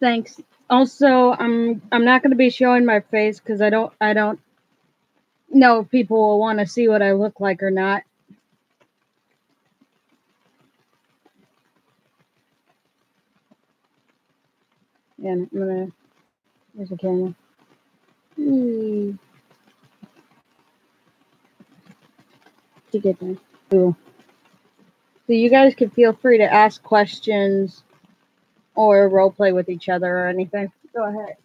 Thanks. Also, I'm not going to be showing my face because I don't know if people will want to see what I look like or not. And I'm gonna. There's the camera. To get there. Cool. So you guys can feel free to ask questions or role play with each other or anything. Go ahead.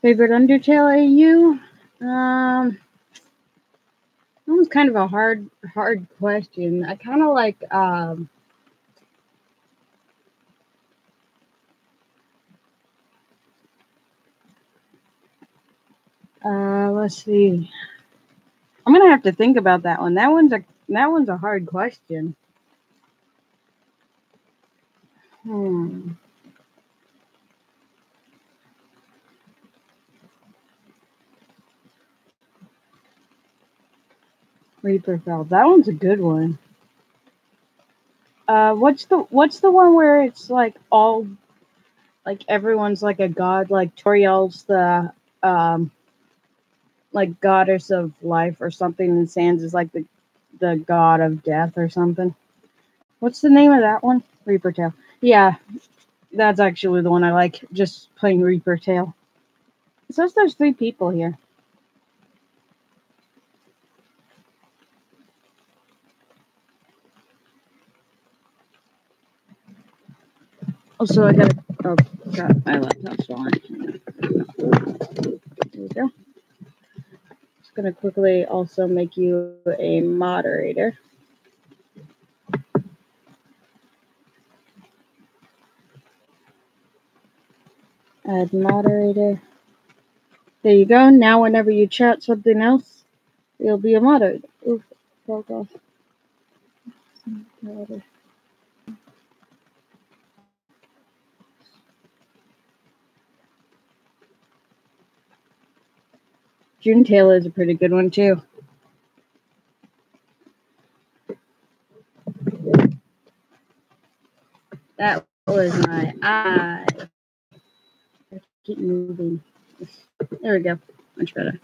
Favorite Undertale AU? That was kind of a hard question. I kind of like let's see. I'm gonna have to think about that one. That one's a hard question. Reaper Fell. That one's a good one. What's the one where it's like all like everyone's like a god, like Toriel's the like goddess of life or something, and Sans is like the god of death or something. What's the name of that one? Reaper Tail. Yeah, that's actually the one I like. Just playing Reaper Tail. It says there's 3 people here. Also, I got my laptop's on. There we go. Just gonna quickly also make you a moderator. Add moderator. There you go. Now, whenever you chat something else, you'll be a moderator. Oof, broke off. June Taylor is a pretty good one too. That was my eye. Keep moving. There we go. Much better.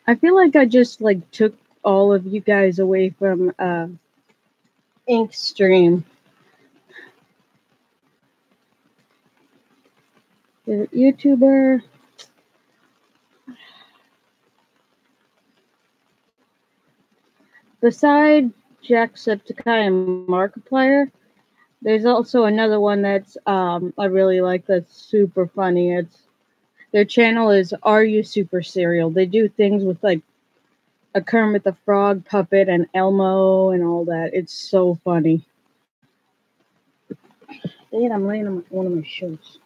I feel like I just like took all of you guys away from Ink Stream. The YouTuber. Beside Jacksepticeye and Markiplier, there's also another one that's I really like that's super funny. Their channel is Are You Super Serial? They do things with like a Kermit the Frog puppet and Elmo and all that. It's so funny. Dang it, I'm laying on one of my shirts.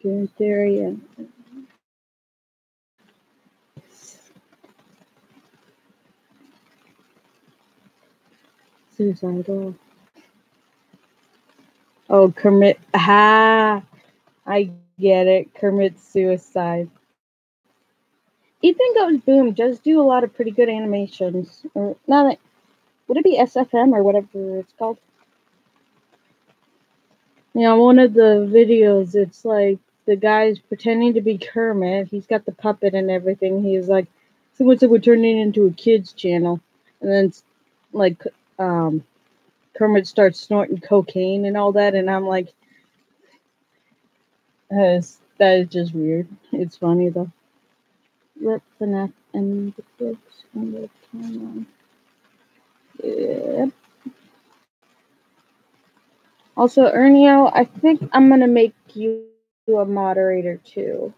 Game theory and suicidal. Oh, Kermit. I get it. Kermit's suicide. Ethan Goes Boom does do a lot of pretty good animations. Or not. Would it be SFM or whatever it's called? Yeah, one of the videos, it's like the guy's pretending to be Kermit. He's got the puppet and everything. He's like, someone said we're turning it into a kid's channel. And then, like, Kermit starts snorting cocaine and all that. And I'm like, that is just weird. It's funny, though. Rip FNAF and the books and the timeline. Yeah. Also, Ernio, I think I'm going to make you a moderator too.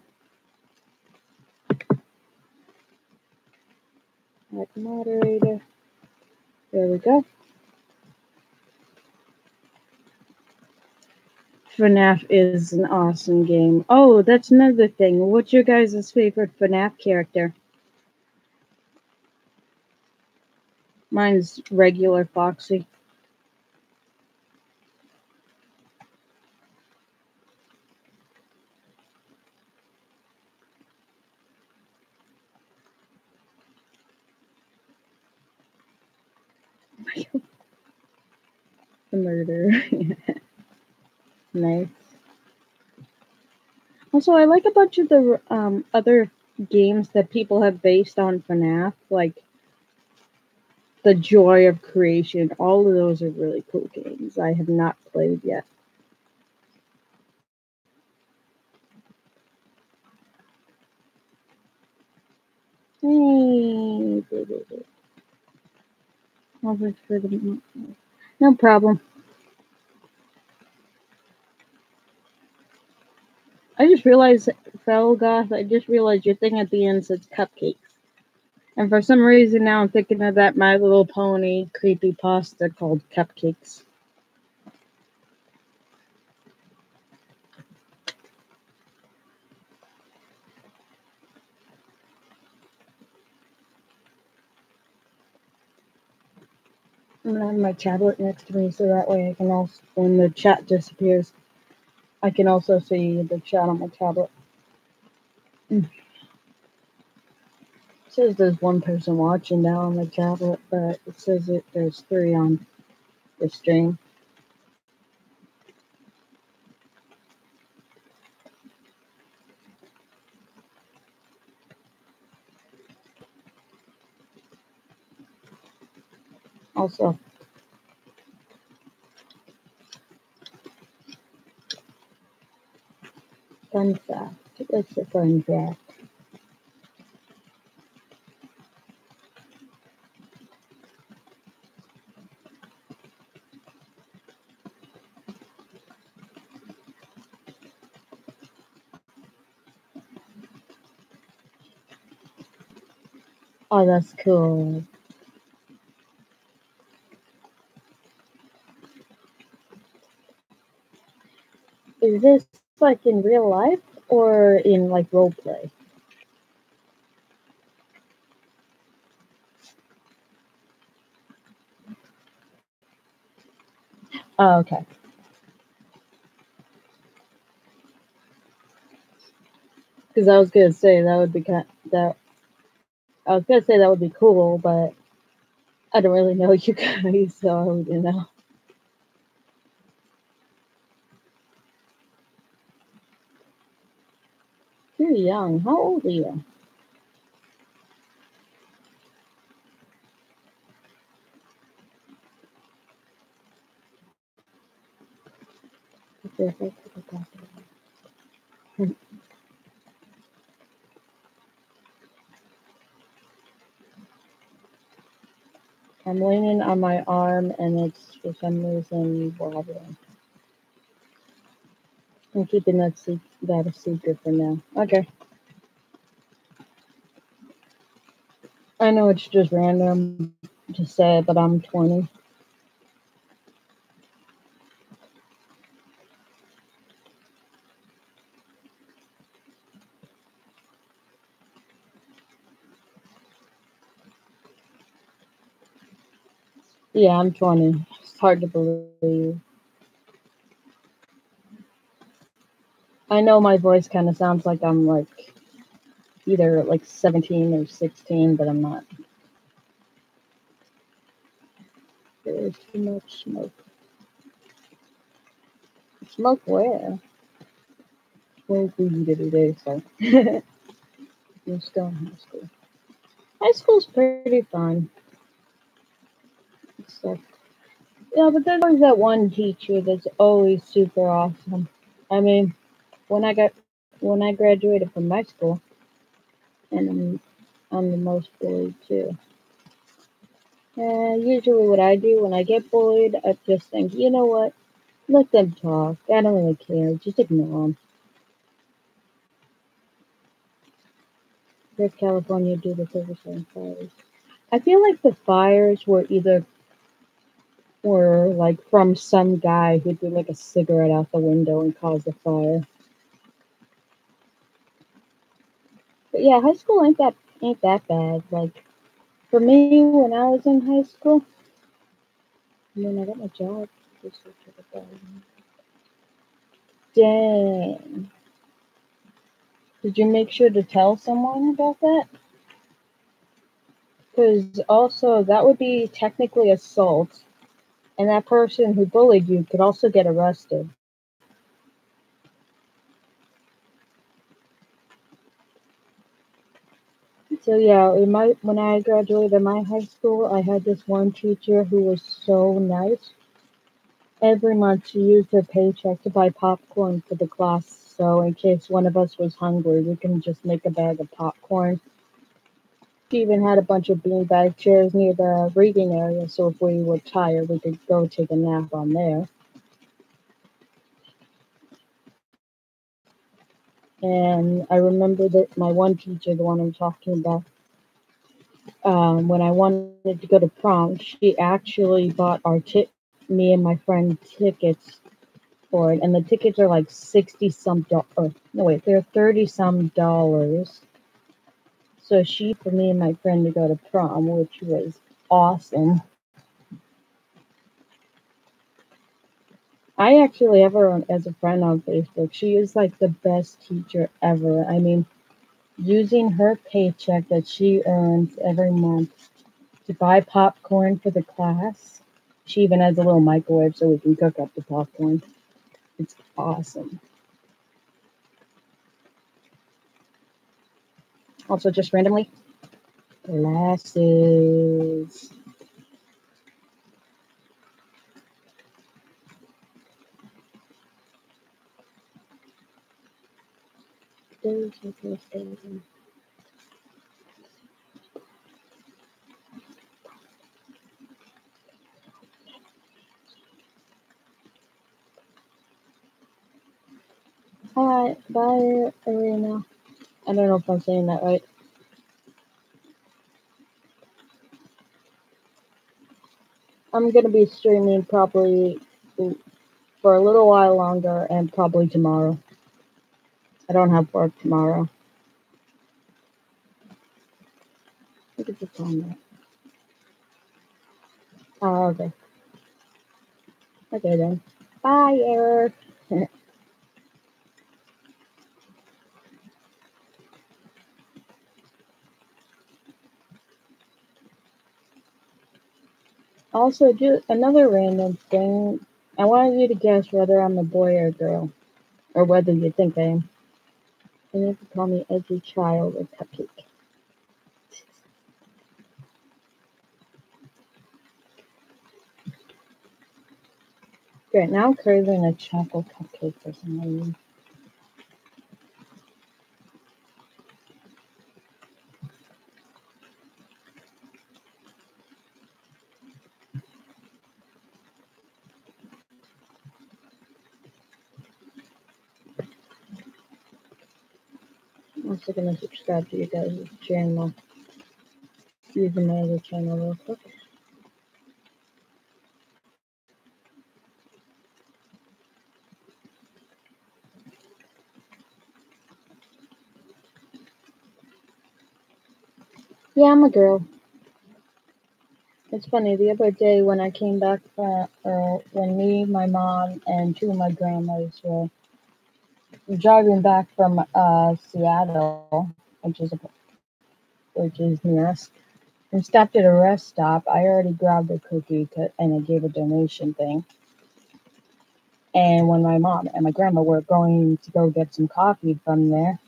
Add moderator. There we go. FNAF is an awesome game. Oh, that's another thing. What's your guys' favorite FNAF character? Mine's regular Foxy. The murder. Nice. Also, I like a bunch of the other games that people have based on FNAF, like The Joy of Creation. All of those are really cool games I have not played yet. Hey, no problem. I just realized, Felgoth, I just realized your thing at the end says cupcakes. And for some reason now I'm thinking of that My Little Pony creepypasta called Cupcakes. I'm gonna have my tablet next to me so that way I can also, when the chat disappears, I can also see the chat on my tablet. It says there's one person watching now on my tablet, but it says there's 3 on the stream. Also, fun fact. What's a fun fact? Oh, that's cool. Is this like in real life or in like role play? Oh, okay. Because I was gonna say that would be that. I was gonna say that would be cool, but I don't really know you guys, so you know. You're young. How old are you? I'm leaning on my arm and it's for some reason wobbling. I'm keeping that a secret for now. Okay. I know it's just random to say, but I'm 20. Yeah, I'm 20. It's hard to believe. I know my voice kind of sounds like I'm like either like 17 or 16, but I'm not. There's too much smoke. Smoke where? Smoke weed every day, so. I'm still in high school. High school's pretty fun. It's like, yeah, but there's always that one teacher that's always super awesome. I mean, when I graduated from high school, and I'm the most bullied too. Usually what I do when I get bullied, I just think, you know what? Let them talk. I don't really care. Just ignore them. Where's California do the Silverstone fires? I feel like the fires were like from some guy who threw like a cigarette out the window and caused a fire. But yeah, high school ain't that bad. Like for me, when I was in high school, and then I got my job. Dang. Did you make sure to tell someone about that? Because also that would be technically assault, and that person who bullied you could also get arrested. So yeah, when I graduated my high school, I had this one teacher who was so nice. Every month she used her paycheck to buy popcorn for the class, so in case one of us was hungry, we can just make a bag of popcorn. She even had a bunch of beanbag chairs near the reading area, so if we were tired, we could go take a nap on there. And I remember that my one teacher, the one I'm talking about, when I wanted to go to prom, she actually bought me and my friend tickets for it, and the tickets are like 60 some dollars. No, wait, they're 30 some dollars. So she for me and my friend to go to prom, which was awesome. I actually have her as a friend on Facebook. She is like the best teacher ever. I mean, using her paycheck that she earns every month to buy popcorn for the class. She even has a little microwave so we can cook up the popcorn. It's awesome. Also, just randomly, glasses. Alright, bye, Arena. I don't know if I'm saying that right. I'm gonna be streaming probably for a little while longer and probably tomorrow. I don't have work tomorrow. Look at the time that. Oh, okay. Okay then. Bye, Eric. Also, just another random thing. I wanted you to guess whether I'm a boy or a girl, or whether you think I am. And you can call me Edgy Child or Cupcake. Great, now I'm craving a chocolate cupcake for some reason. I'm also gonna subscribe to you guys' channel using my other channel real quick. Yeah, I'm a girl. It's funny, the other day when I came back when me, my mom, and two of my grandmas were driving back from Seattle, which is near us, and stopped at a rest stop. I already grabbed a cookie and I gave a donation thing. And when my mom and my grandma were going to go get some coffee from there,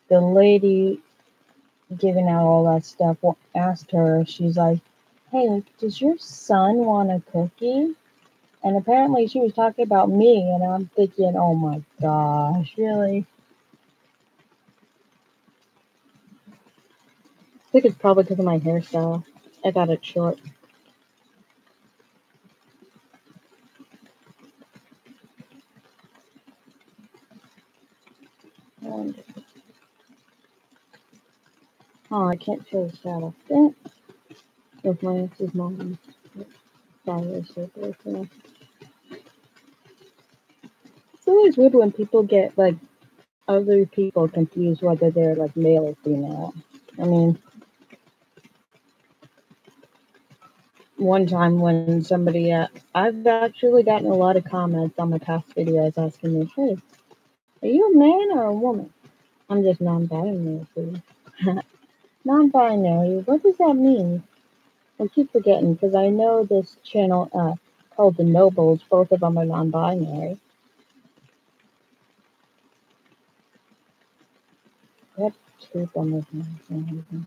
the lady giving out all that stuff asked her, she's like, "Hey, does your son want a cookie?" And apparently she was talking about me, and I'm thinking, oh my gosh, really? I think it's probably because of my hairstyle. I got it short. And Oh, I can't show the shadow. Dang it. With my ex's mom. Followers, so yeah. It's always weird when people get like other people confused whether they're like male or female. I mean, one time when somebody, I've actually gotten a lot of comments on my past videos asking me, hey, are you a man or a woman? I'm just non-binary. Non-binary, what does that mean? I keep forgetting because I know this channel called The Nobles, both of them are non-binary. What tape on this one?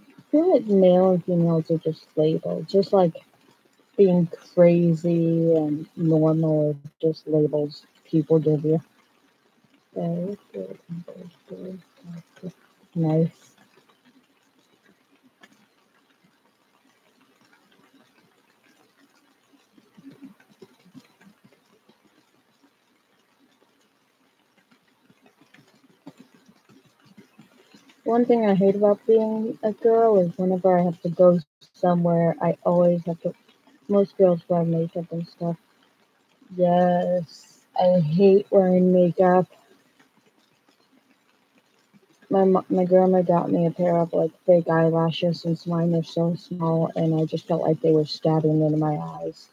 I feel like male and females are just labeled, just like being crazy and normal are just labels people give you. Very good. Nice. One thing I hate about being a girl is whenever I have to go somewhere, I always have to. Most girls wear makeup and stuff. Yes, I hate wearing makeup. My grandma got me a pair of like fake eyelashes since mine are so small, and I just felt like they were stabbing into my eyes.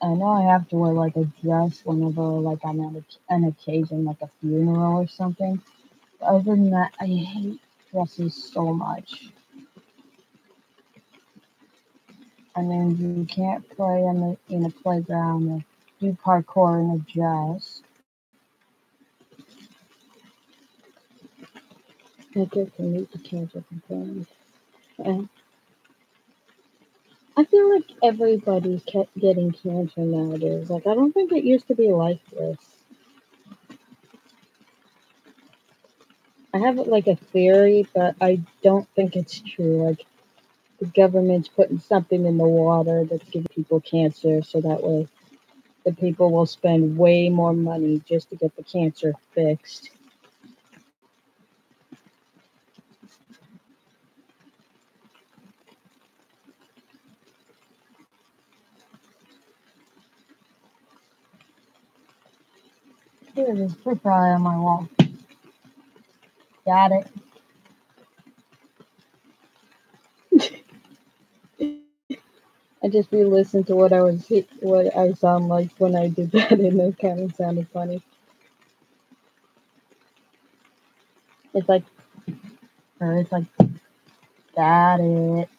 I know I have to wear like a dress whenever like I'm at an occasion, like a funeral or something. But other than that, I hate dresses so much. I mean, you can't play in a playground or do parkour in a dress. I get to meet the cancer complaints. And I feel like everybody's getting cancer nowadays. Like, I don't think it used to be like this. I have like a theory, but I don't think it's true. Like, the government's putting something in the water that's giving people cancer, so that way the people will spend way more money just to get the cancer fixed. There's a fruit fly on my wall. Got it. I just re-listened to what I sound like when I did that, and it kind of sounded funny. It's like, or it's like, got it.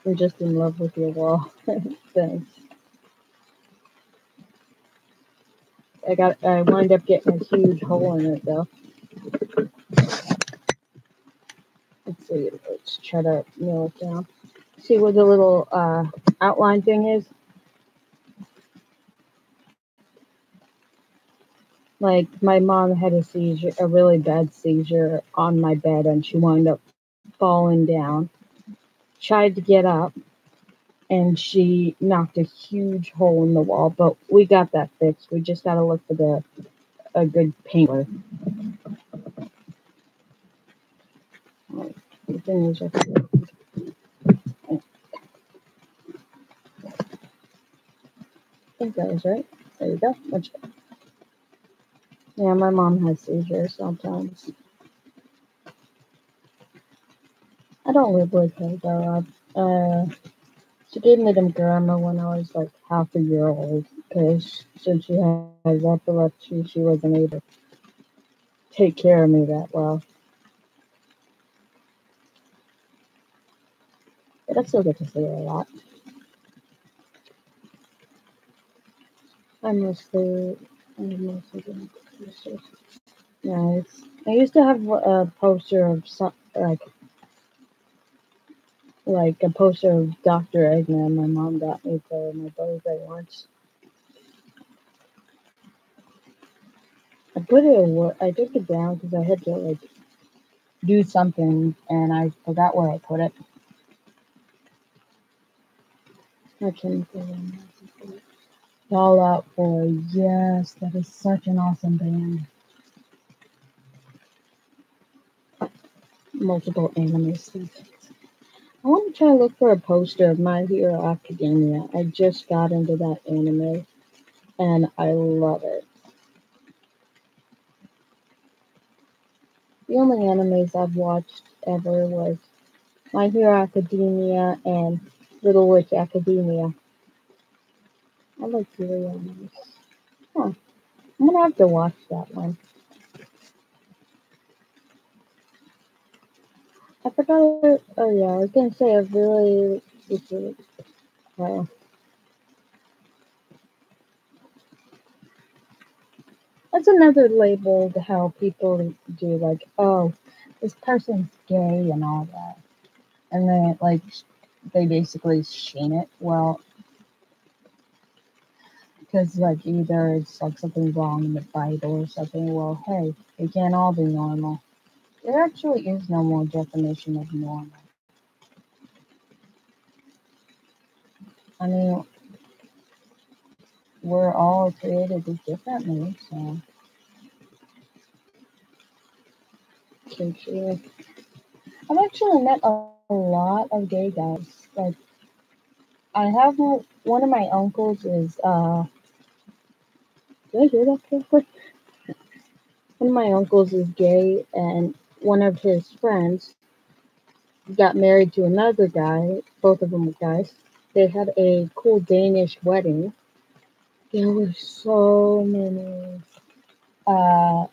I'm just in love with your wall. Thanks. I wind up getting a huge hole in it though. Let's see. Let's try to nail it down. See where the little outline thing is? Like, my mom had a seizure, a really bad seizure on my bed, and she wound up falling down. Tried to get up, and she knocked a huge hole in the wall, but we got that fixed. We just gotta look for a good painter. The thing is, I think that was right. There you go. Yeah, my mom has seizures sometimes. I don't live with her though. She gave me them grandma when I was like half a year old, because since she has epilepsy, she wasn't able to take care of me that well. But I still get to see her a lot. I mostly do posters. Nice. I used to have a poster of some like a poster of Dr. Eggman. My mom got me for my birthday once. put it away. I took it down because I had to like do something and I forgot where I put it. I can't put it. All Out Boy. Yes, that is such an awesome band. Multiple anime seasons. I want to try to look for a poster of My Hero Academia. I just got into that anime and I love it. The only animes I've watched ever was My Hero Academia and Little Witch Academia. I like the animes. Huh. I'm gonna have to watch that one. I forgot. Oh yeah, I was gonna say I really. Well, that's another label to how people do like, oh, this person's gay and all that, and then like they basically shame it. Well, because like either it's like something wrong in the Bible or something. Well, hey, they can't all be normal. There actually is no more definition of normal. I mean, we're all created differently, so. True. I've actually met a lot of gay guys. Like, I have one of my uncles is, did I hear that correctly? One of my uncles is gay, and one of his friends got married to another guy. Both of them were guys. They had a cool Danish wedding. There were uh,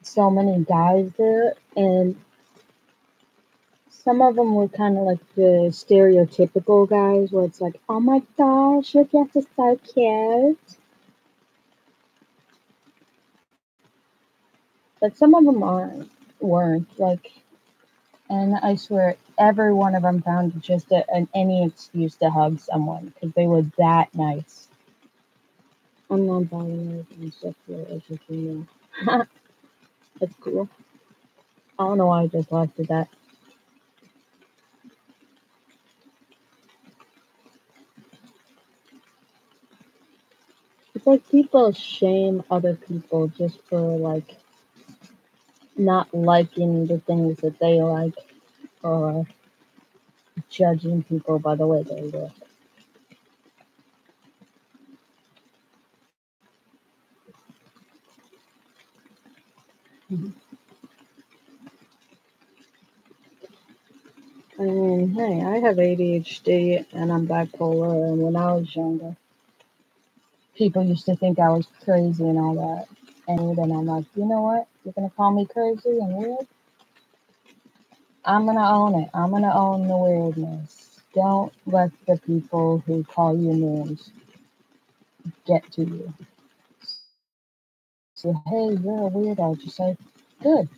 so many guys there, and some of them were kind of like the stereotypical guys, where it's like, oh my gosh, your guest is so cute. But some of them weren't like, and I swear, every one of them found just any excuse to hug someone because they were that nice. I'm non-binary and sexual as you can know. That's cool. I don't know why I just laughed at that. It's like people shame other people just for like not liking the things that they like or judging people by the way they look. I mean, hey, I have ADHD and I'm bipolar, and when I was younger, people used to think I was crazy and all that. And then I'm like, you know what? You're gonna call me crazy and weird? I'm gonna own it. I'm gonna own the weirdness. Don't let the people who call you names get to you. So, hey, you're a weirdo. Just say, good.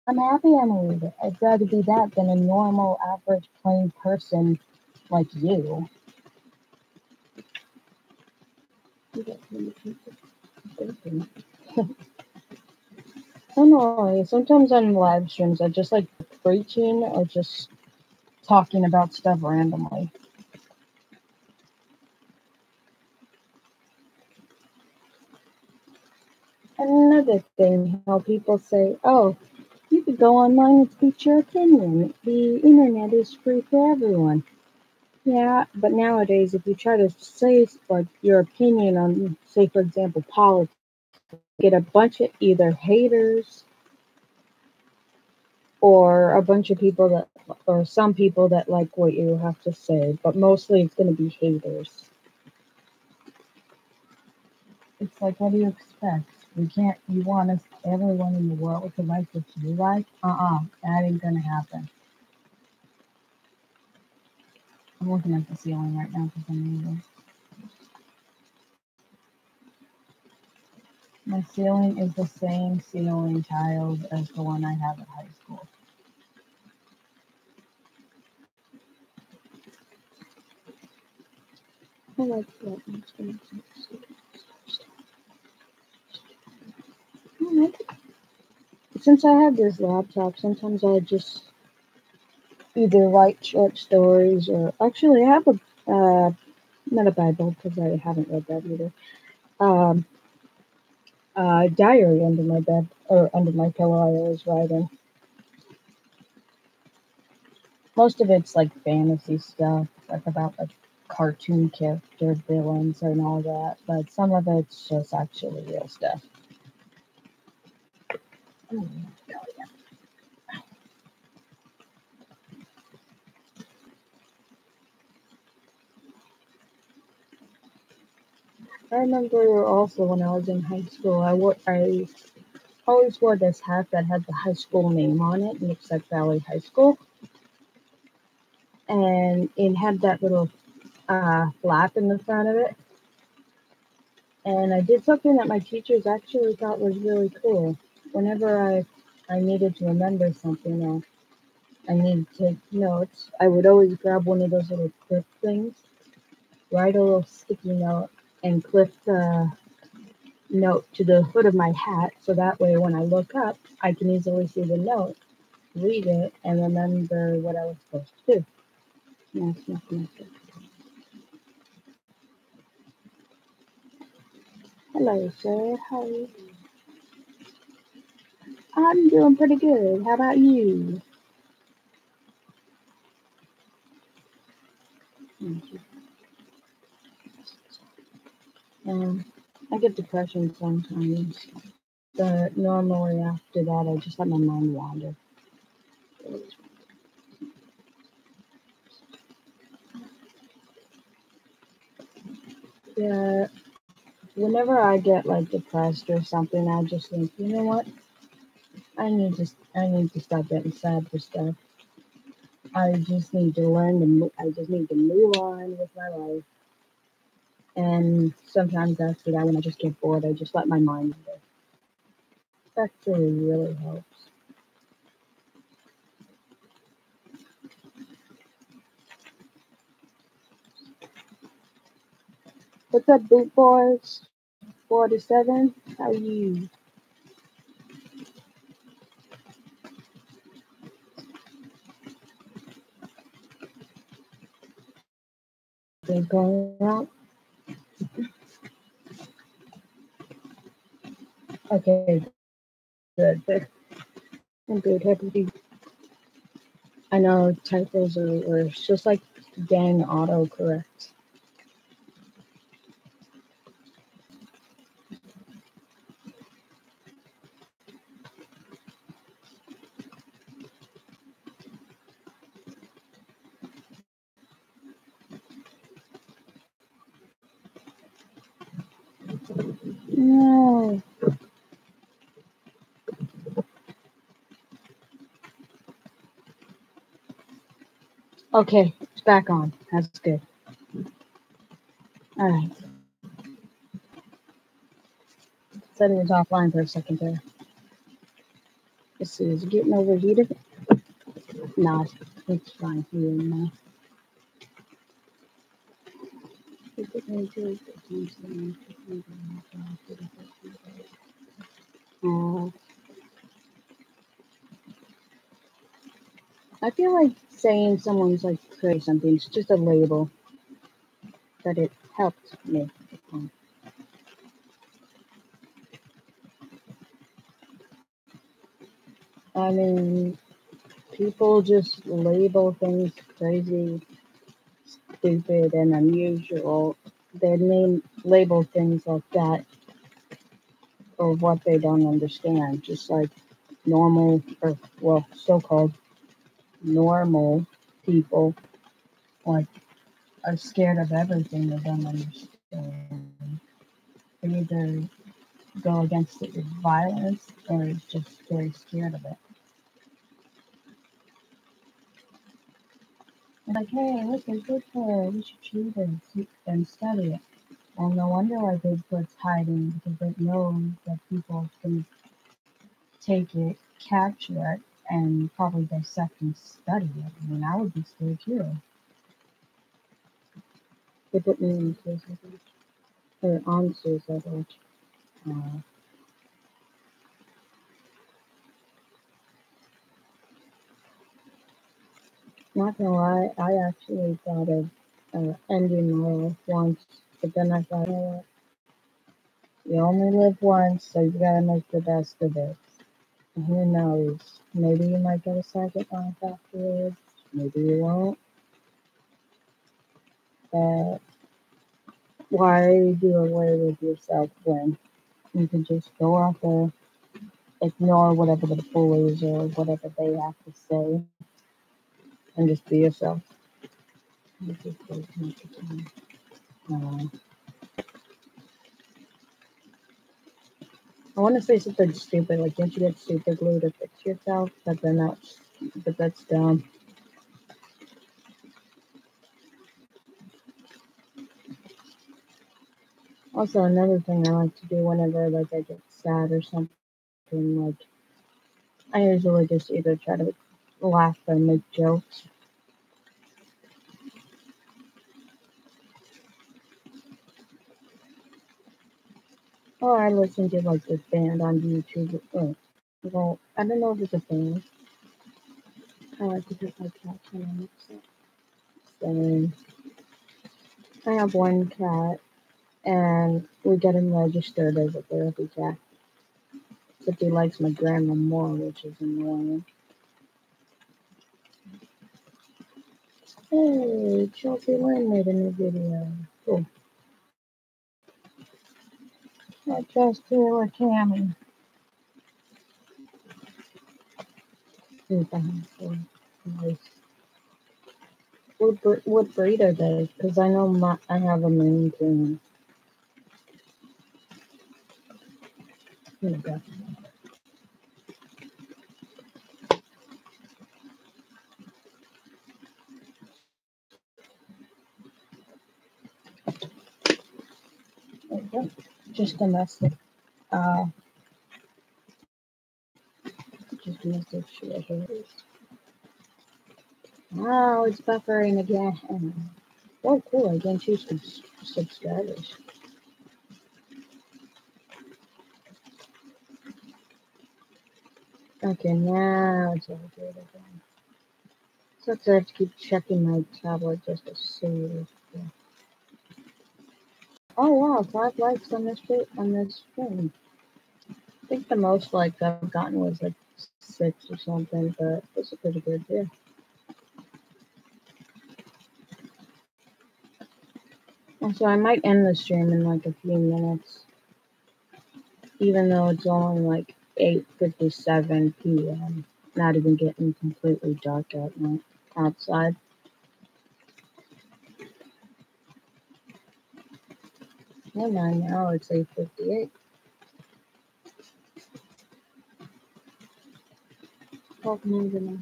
I'm happy I'm a weirdo. I'd rather be that than a normal, average, plain person like you. I don't know. Sometimes on live streams, I just like preaching or just talking about stuff randomly. Another thing, how people say, oh, you could go online and speak your opinion. The internet is free for everyone. Yeah, but nowadays, if you try to say like your opinion on, say, for example, politics, get a bunch of either haters or a bunch of people that, or some people that like what you have to say, but mostly it's going to be haters. It's like, what do you expect? You want us, everyone in the world to like what you like? That ain't gonna happen. I'm looking at the ceiling right now because I'm moving. My ceiling is the same ceiling tiles as the one I have at high school. I like that. since I have this laptop, sometimes I just either write short stories or actually I have a not a Bible because I haven't read that either. Um, diary under my bed or under my pillow. I always write in. Most of it's like fantasy stuff, like about like cartoon character villains and all that. But some of it's just actually real stuff. I remember also when I was in high school, I always wore this hat that had the high school name on it, Nicksack Valley High School, and it had that little flap in the front of it. And I did something that my teachers actually thought was really cool. Whenever I needed to remember something or I needed to take notes, I would always grab one of those little clip things, write a little sticky note, and clip the note to the hood of my hat so that way when I look up, I can easily see the note, read it, and remember what I was supposed to do. No, it's not connected. Hello, sir. How are you? I'm doing pretty good. How about you? Um, I get depression sometimes, but normally after that, I just let my mind wander. Yeah, whenever I get like depressed or something, I just think, you know what? I need to stop getting sad for stuff. I just need to I just need to move on with my life. And sometimes after that, when I just get bored, I just let my mind wander. That actually really helps. What's up, Boot Boys? 47? How you been going out? Okay, good. Good. I'm good. Happy. I know typos are worse. Just like dang autocorrect. No. Okay, it's back on. That's good. All right. Said it was offline for a second there. Let's see. Is it getting overheated? No, it's fine here now. Uh, I feel like saying someone's like crazy something. It's just a label that it helped me. I mean, people just label things crazy, stupid, and unusual. They name label things like that for what they don't understand. Just like normal, or well, so-called normal people, like are scared of everything they don't understand. They either go against it with violence or just very scared of it. It's like, hey, look, there's Bigfoot. We should shoot it and study it. Well, no wonder why Bigfoot's hiding because it knows that people can take it, capture it, and probably dissect and study it. I mean, I would be scared too. They put me in suicide watch, or on suicide watch. Uh, Not gonna lie, I actually thought of ending my life once, but then I thought, you know what? You only live once, so you gotta make the best of it. And who knows? Maybe you might get a second life afterwards. Maybe you won't. But why do away with yourself when you can just go out there, ignore whatever the bullies or whatever they have to say, and just be yourself? Uh, I want to say something stupid, like don't you get super glue to fix yourself? But that's dumb. Also, another thing I like to do whenever like I get sad or something, like I usually just either try to laugh or make jokes, or I listen to like this band on YouTube. Well, I don't know if it's a band. I like to put my cats on it. So I have one cat, and we get him registered as a therapy cat. But he likes my grandma more, which is annoying. Hey, Chelsea Lynn made a new video. Cool. I just Taylor Cammy. Nice. What breed are they? Because I know I have a Maine Coon. Here we go. There we go. Just domestic. Uh, just domestic shit. Wow, it's buffering again. Oh, cool. I gained 2 subscribers. Okay, now it's all good again. So I have to keep checking my tablet just to see. Oh wow, 5 likes on this stream. I think the most likes I've gotten was like 6 or something, but this is pretty good too. And so I might end the stream in like a few minutes, even though it's only like 8:57 p.m. Not even getting completely dark at night outside. Never mind, now it's 8:58. Welcome to me.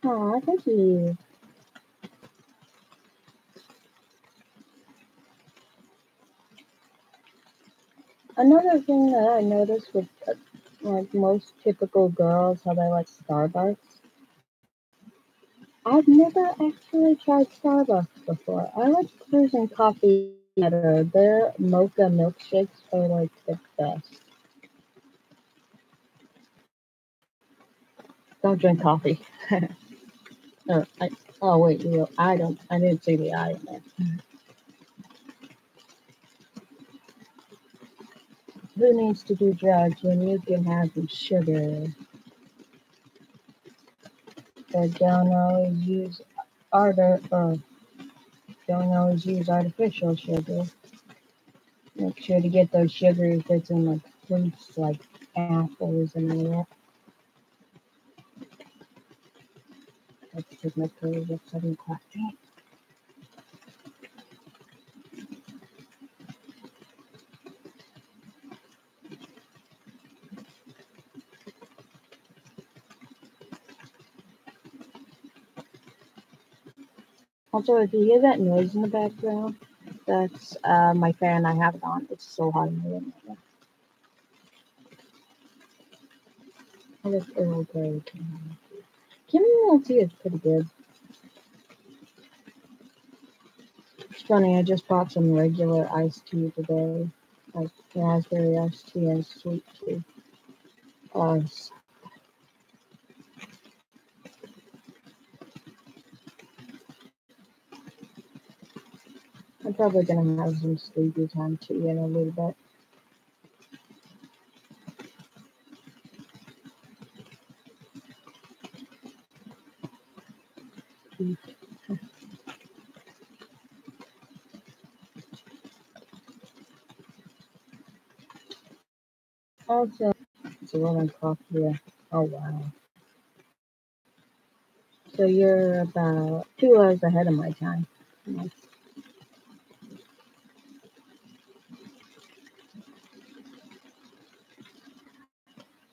Oh, thank you. Another thing that I noticed with like most typical girls, how they like Starbucks. I've never actually tried Starbucks before. I like Cruising Coffee better. Their mocha milkshakes are like the best. Don't drink coffee. Oh wait, I don't. I didn't see the I in there. Who needs to do drugs when you can have some sugar? But don't always use don't always use artificial sugar. Make sure to get those sugars that's in like fruits like apples and all that. Let's take my clothes at 7 o'clock. Also, if you hear that noise in the background, that's my fan. I have it on. It's so hot in the room right now. I just Earl Grey. QnA tea is pretty good. It's funny, I just bought some regular iced tea today, like raspberry iced tea and sweet tea. I'm probably gonna have some sleepy time too in a little bit. Also, it's 11 o'clock here. Oh wow. So you're about 2 hours ahead of my time. Nice.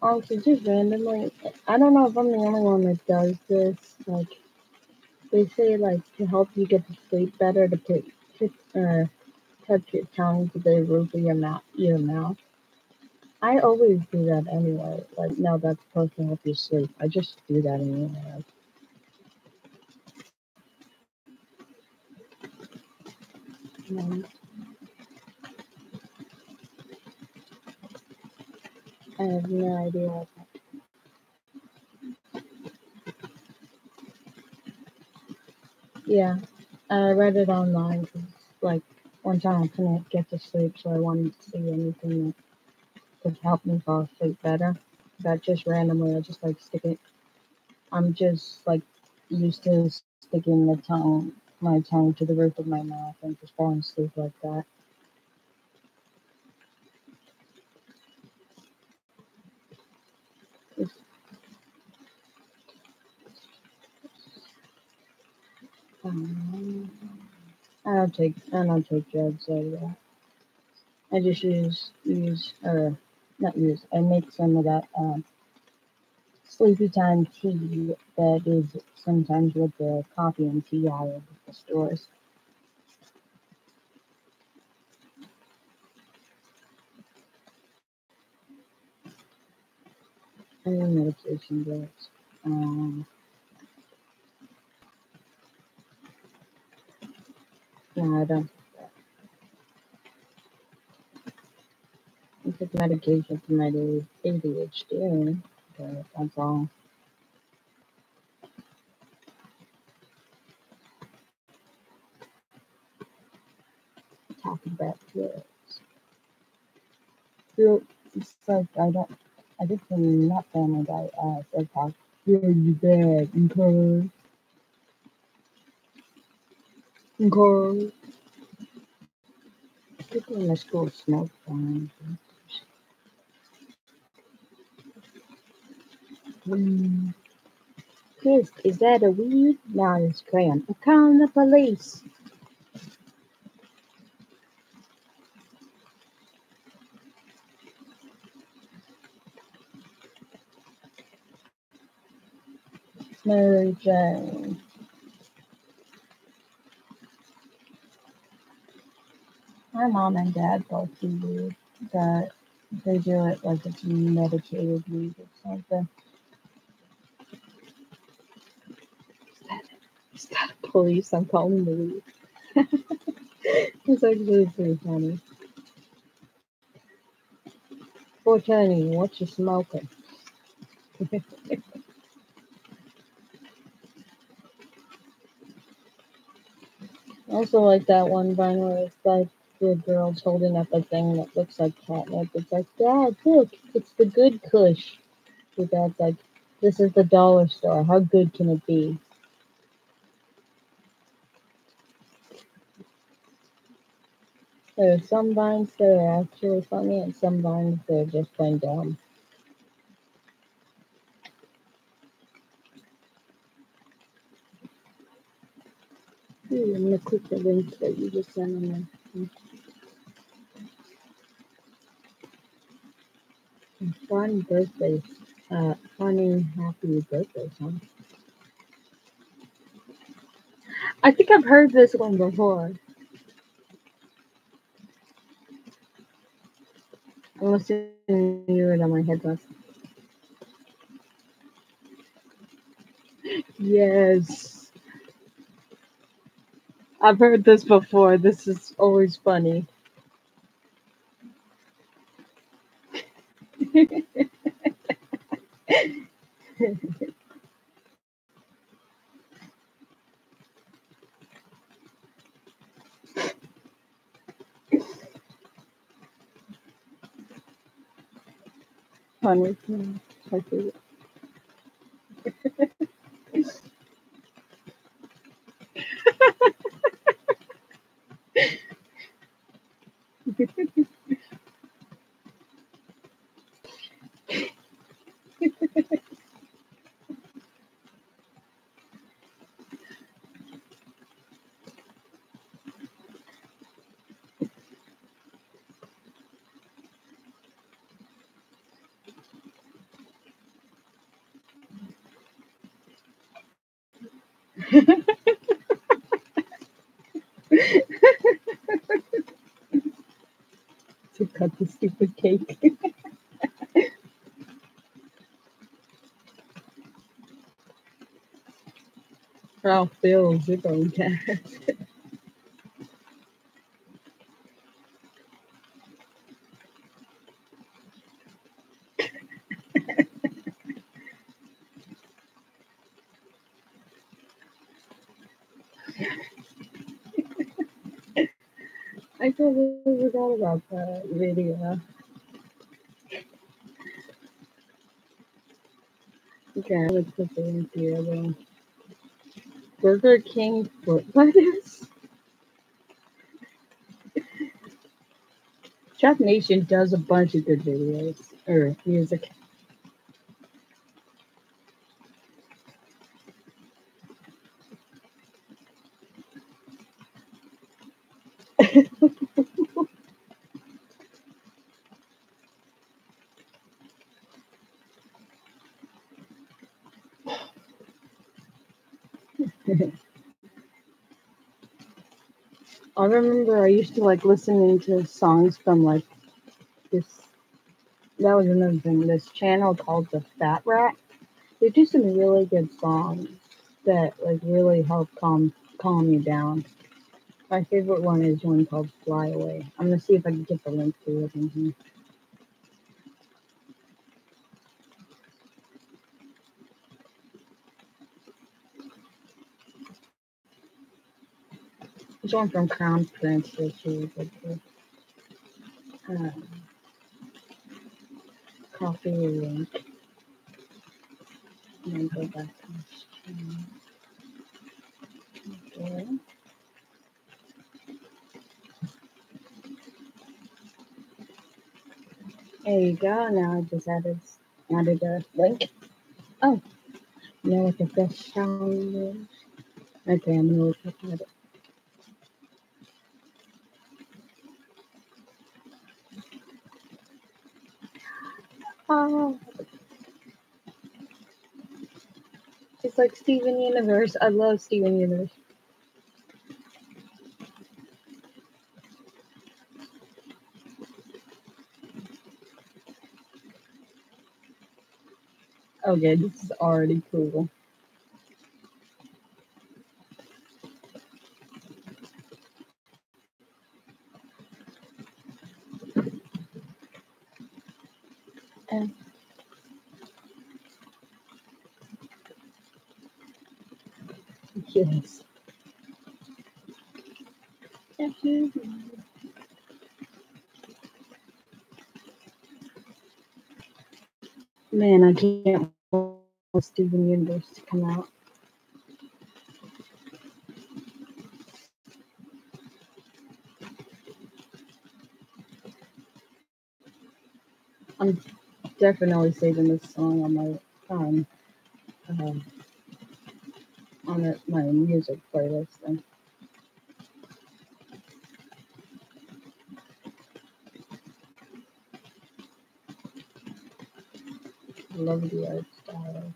Also, just randomly, I don't know if I'm the only one that does this. Like, they say, like, to help you get to sleep better, to touch your tongue to the roof of your mouth. I always do that anyway. Like, no, that's supposed to help you sleep. I just do that anyway. Um, I have no idea. Yeah, I read it online 'cause, like, one time I couldn't get to sleep, so I wanted to see anything that could help me fall asleep better. But just randomly, I just like stick it. I'm just like used to sticking my tongue to the roof of my mouth and just falling asleep like that. It's, um, I don't take drugs like that. I just not use. I make some of that sleepy time tea that is sometimes with the coffee and tea out of the stores. And then medication drugs. No, I don't. I take medication for my ADHD, but that's all. Talking about drugs. So it's like I just from not family guy said talk. You're bad, okay. People in the school smoke fine. Mm. Chris, is that a weed? No, it's crayon. I'm calling the police. Mary Jane. My mom and dad both do weed, but they do it like it's medicated weed or something. Is that a police? I'm calling the weed. It's actually pretty funny. 420, what you smoking? Also like that one Vine where it's like the girl's holding up a thing that looks like catnip. It's like, Dad, look, it's the good Kush. Your dad's like, this is the dollar store. How good can it be? There are some vines that are actually funny and some vines that are just plain dumb. Here, I'm gonna click the link that you just sent on there. Fun birthdays. Funny, happy birthday song. I think I've heard this one before. I'm listening to it on my headphones. Yes. I've heard this before. This is always funny. Honey, it's my favorite. To cut the stupid cake. Ralph Bill's his own cat. I totally forgot about that video. Okay, let's put the link here though. Burger King foot lettuce. Chef Nation does a bunch of good videos or music. I remember I used to like listening to songs from like this. That was another thing. This channel called the Fat Rat. They do some really good songs that like really help calm you down. My favorite one is one called Fly Away. I'm gonna see if I can get the link to it in here. There's one from Crown Prince that's really good. Coffee link. And then go back to this channel. Okay. There you go. Now I just added a link. Oh, you know what the best sound is? Okay, I'm gonna look at it. Oh, it's like Steven Universe. I love Steven Universe. Okay, this is already cool. And yes. Man, I can't wait for Steven Universe to come out. I'm definitely saving this song on my my music playlist. Then. I love the art style.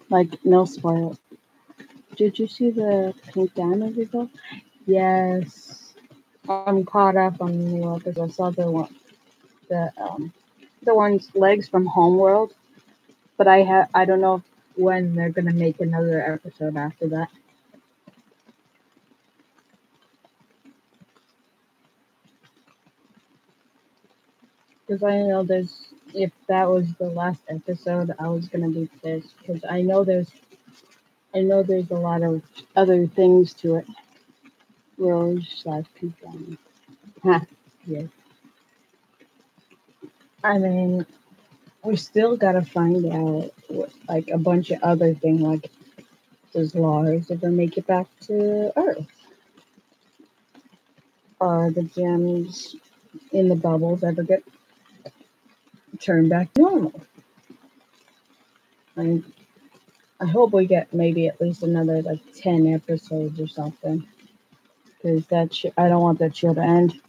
Like, no spoil. Did you see the Pink Diamond video? Yes. I'm caught up on the new episode. I saw the one's legs from Homeworld, but I don't know when they're gonna make another episode after that. Because I know if that was the last episode, I was gonna be pissed because I know there's a lot of other things to it. Rose / Pink Diamond. Ha, yes. I mean, we still gotta find out like a bunch of other things, like does Lars ever make it back to Earth? Are the gems in the bubbles ever get turned back to normal? I I hope we get maybe at least another like 10 episodes or something, because I don't want that show to end.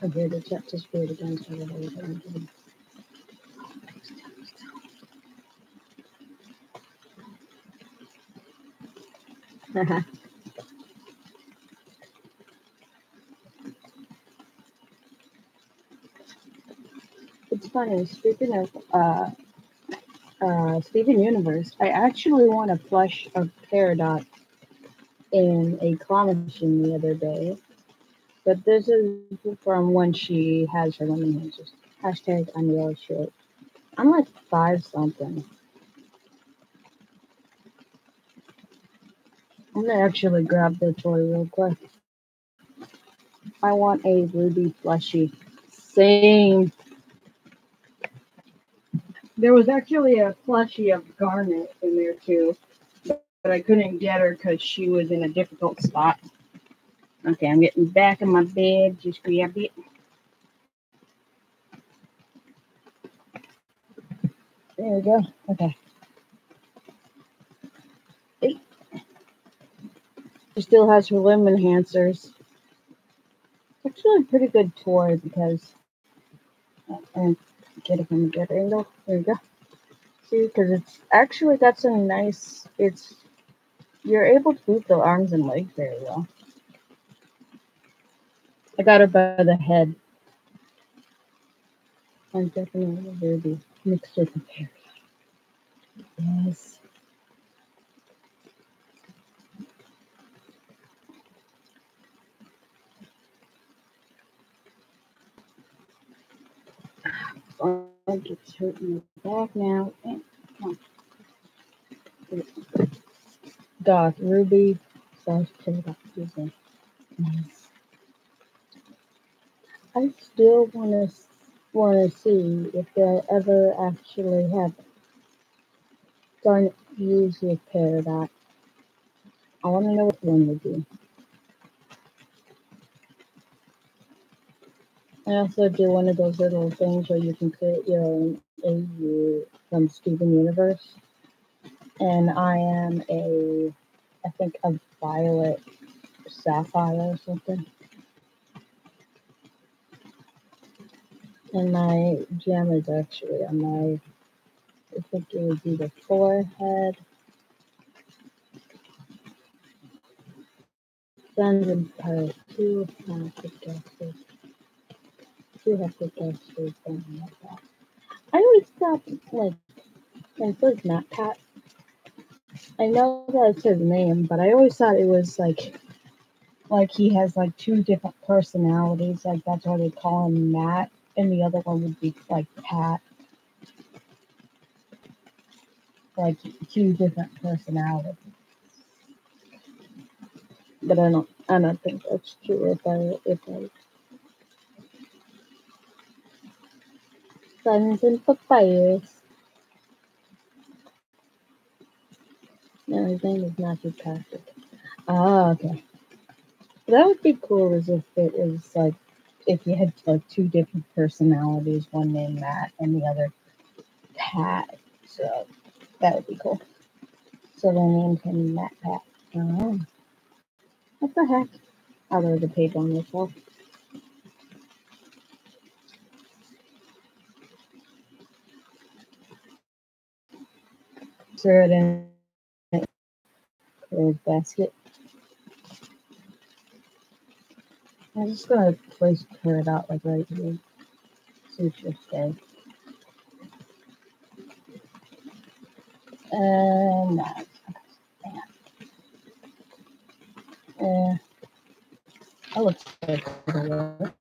Okay, the chat just weird again. It's funny. Speaking of Steven Universe, I actually won a plush of Peridot in a claw machine the other day. But this is from when she has her lemon hands. Hashtag I'm really short. I'm like 5 something. I'm gonna actually grab the toy real quick. I want a ruby plushie. Same. There was actually a plushie of Garnet in there too, but I couldn't get her because she was in a difficult spot. Okay, I'm getting back in my bed. Just grab it. There we go. Okay. Hey. She still has her limb enhancers. It's actually a pretty good toy because and get it from a good angle. There you go. See, because it's actually got some nice. You're able to move the arms and legs very well. I got her by the head. I'm definitely a ruby mixed with a pear. Yes. I get hurt in the back now. And, come on. Doc, ruby slash peridot. Nice. I still wanna see if they ever actually have done use with peridot. I want to know what one would be. I also do one of those little things where you can create your own AU from Steven Universe. And I am I think a violet sapphire or something. And my gem is actually on I think it would be the forehead. Dungeon Pirate 2 Hectic Gangsters. 2 Hectic Gangsters, something like that. I always thought, like, and so it's not Pat. I know that's his name, but I always thought it was like he has like 2 different personalities. Like that's why they call him Matt, and the other one would be like Pat. Like 2 different personalities. But I don't think that's true. If I Suns and papayas. No, his name is Matthew Patrick. Ah, okay. That would be cool as if it was like if you had like 2 different personalities, one named Matt and the other Pat. So that would be cool. So they named him Matt Pat. Oh, what the heck? I would have paid on myself. Throw it in the basket. I'm just gonna place it out like right here. See what you say. And that looks like it'll work.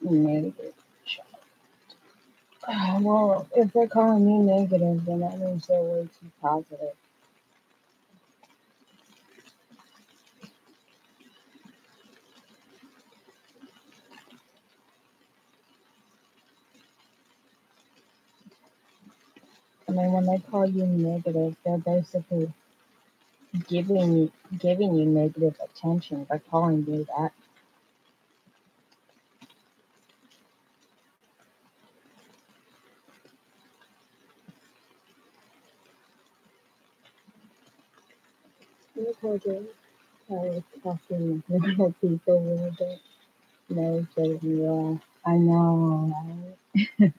Negative. Well, if they're calling me negative, then that means they're way too positive. I mean, when they call you negative, they're basically giving you negative attention by calling you that. Look how good I was talking to normal people a little bit. No, so yeah, I know, right?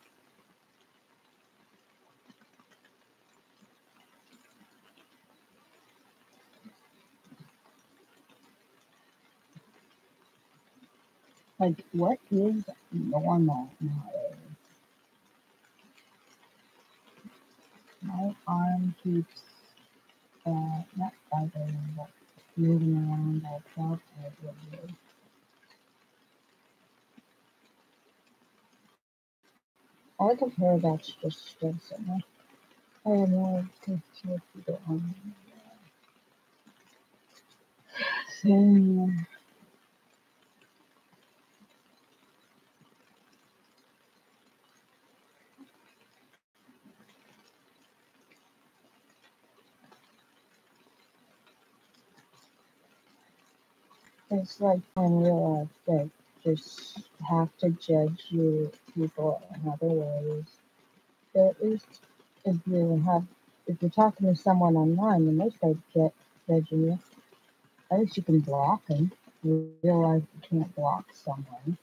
Like, what is normal nowadays? My arm keeps not vibrating, but moving around by itself. And it's really weird. I compare that's just stressing. I have more to keep it on. So, it's like in real life that just have to judge you people in other ways. But at least if you have, if you're talking to someone online and they start judging you, at least you can block them. In real life, you can't block someone.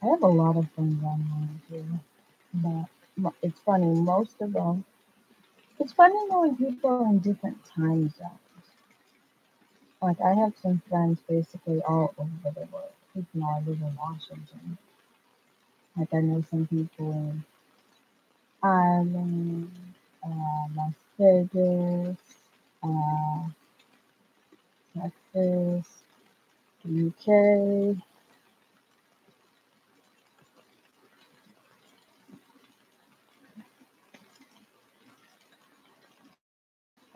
I have a lot of friends online too, but it's funny. Most of them. It's funny knowing people in different time zones. Like I have some friends basically all over the world. Even though I live in Washington. Like I know some people in Ireland, Las Vegas, uh, Texas, the UK.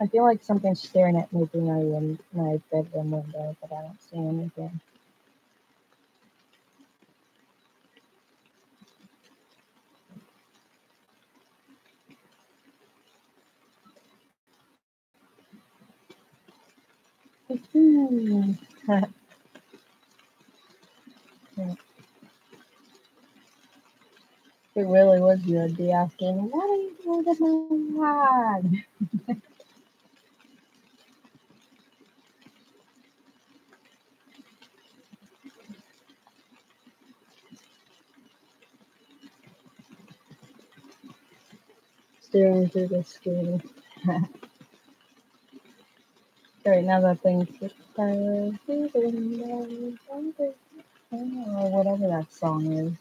I feel like something's staring at me through my bedroom window, but I don't see anything. It really was you. I'd be asking, what are you doing with my hand? Staring through the screen. Right now that thing's or whatever that song is.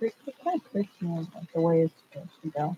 It kind of creeps me out like the way it's supposed to go.